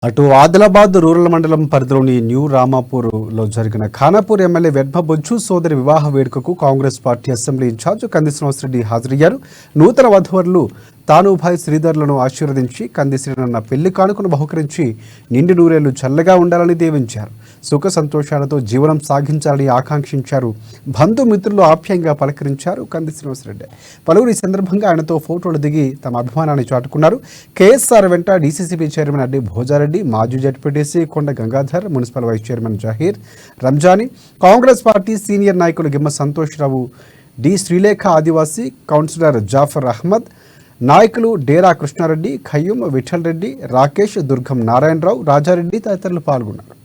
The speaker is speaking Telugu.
అటు ఆదిలాబాద్ రూరల్ మండలం పరిధిలోని న్యూ రామాపూర్లో జరిగిన ఖానాపూర్ ఎమ్మెల్యే వెడ్మ బొజ్జు సోదరి వివాహ వేడుకకు కాంగ్రెస్ పార్టీ అసెంబ్లీ ఇన్ఛార్జ్ కంది శ్రీనివాసరెడ్డి హాజరయ్యారు. నూతన వధువరులు తానుభాయ్ శ్రీధర్లను ఆశీర్వదించి కంది శ్రీనన్న పెళ్లి కానుకను బహుకరించి నిండి నూరేళ్లు చల్లగా ఉండాలని దీవించారు. సుఖ సంతోషాలతో జీవనం సాగించాలని ఆకాంక్షించారు. బంధుమిత్రులు ఆప్యాయంగా పలకరించారు కంది శ్రీనివాసరెడ్డి. పలువురు ఈ సందర్భంగా ఆయనతో ఫోటోలు దిగి తమ అభిమానాన్ని చాటుకున్నారు. కేఎస్ఆర్ వెంట డీసీసీబీ చైర్మన్ అడ్డి భోజారెడ్డి, మాజీ ZPTC Konda Gangadhar, municipal vice chairman Zaheer Ranjani, Congress party senior నాయకులు గిమ్మ సంతోష్రావు, డి శ్రీలేఖ, ఆదివాసీ కౌన్సిలర్ జాఫర్ అహ్మద్, నాయకులు డేరా కృష్ణారెడ్డి, ఖయ్యూం విఠల్ రెడ్డి, రాకేష్, దుర్గం నారాయణరావు, రాజారెడ్డి తదితరులు పాల్గొన్నారు.